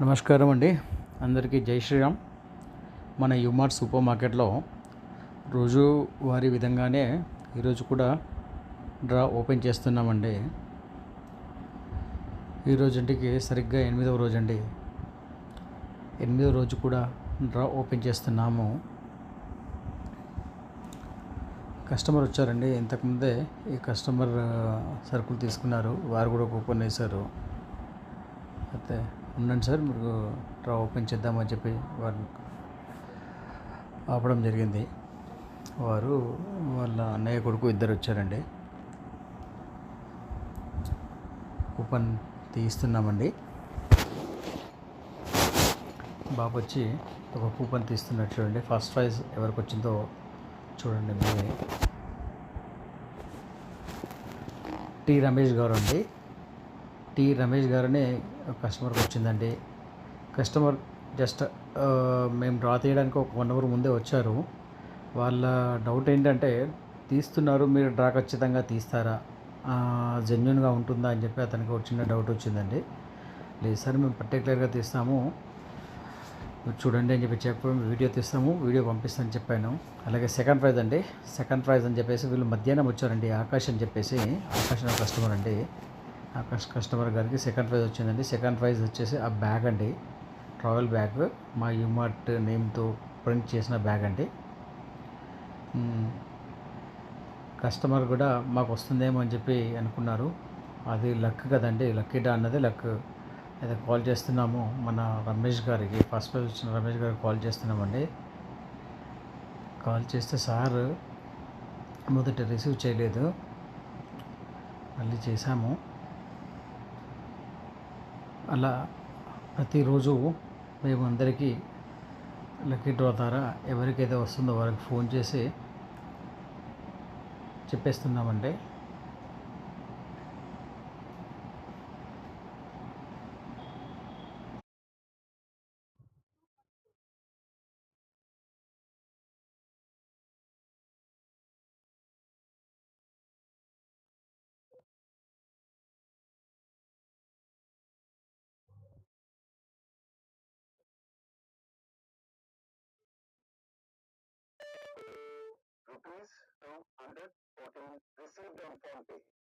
నమస్కారం అండి. అందరికీ జై శ్రీరామ్. మన యుమార్ట్ సూపర్ మార్కెట్లో రోజువారీ విధంగానే ఈరోజు కూడా డ్రా ఓపెన్ చేస్తున్నామండి. ఈరోజు ఇంటికి సరిగ్గా 8వ రోజు అండి. 8వ రోజు కూడా డ్రా ఓపెన్ చేస్తున్నాము. కస్టమర్ వచ్చారండి. ఇంతకుముందే ఈ కస్టమర్ సరుకులు తీసుకున్నారు. వారు కూడా కూపన్ వేశారు. అయితే ఉండండి సార్, మీరు డ్రా ఓపెన్ చేద్దామని చెప్పి వారిని ఆపడం జరిగింది. వారు వాళ్ళ అన్నయ్య కొడుకు ఇద్దరు వచ్చారండి. కూపన్ తీస్తున్నామండి. బాబు వచ్చి ఒక కూపన్ తీస్తున్నట్టు చూడండి. ఫస్ట్ ప్రైజ్ ఎవరికి వచ్చిందో చూడండి. మీరే టి రమేష్ గారు అండి. టి రమేష్ గారనే కస్టమర్కి వచ్చిందండి. కస్టమర్ జస్ట్ మేము డ్రా తీయడానికి ఒక 1 అవర్ ముందే వచ్చారు. వాళ్ళ డౌట్ ఏంటంటే, తీస్తున్నారు, మీరు డ్రా ఖచ్చితంగా తీస్తారా, జెన్యున్గా ఉంటుందా అని చెప్పి అతనికి ఒక చిన్న డౌట్ వచ్చిందండి. లేదు సార్, మేము పర్టికులర్గా తీస్తాము, చూడండి అని చెప్పి వీడియో తీస్తాము, వీడియో పంపిస్తామని చెప్పాను. అలాగే సెకండ్ ప్రైజ్ అండి. సెకండ్ ప్రైజ్ అని చెప్పేసి వీళ్ళు మధ్యాహ్నం వచ్చారండి. ఆకాష్ అని చెప్పేసి, ఆకాష్ అనే కస్టమర్ అండి. ఆకాష్ కస్టమర్ గారికి సెకండ్ ప్రైజ్ వచ్చిందండి. సెకండ్ ప్రైజ్ వచ్చేసి ఆ బ్యాగ్ అండి. ట్రావెల్ బ్యాగ్, మా యుమార్ట్ నేమ్తో ప్రింట్ చేసిన బ్యాగ్ అండి. కస్టమర్ కూడా మాకు వస్తుందేమో అని చెప్పి అనుకున్నారు. అది లక్ కదండి, లక్కీ డా అన్నది లక్. అయితే కాల్ చేస్తున్నాము మన రమేష్ గారికి, ఫస్ట్ ప్రైజ్ వచ్చిన రమేష్ గారికి కాల్ చేస్తున్నామండి. కాల్ చేస్తే సార్ మొదట రిసీవ్ చేయలేదు, మళ్ళీ చేశాము. అలా ప్రతిరోజు మేము అందరికీ లక్కీ డ్రా ద్వారా ఎవరికైతే వస్తుందో వారికి ఫోన్ చేసి చెప్పేస్తున్నామండి. ₹214 received on PhonePe.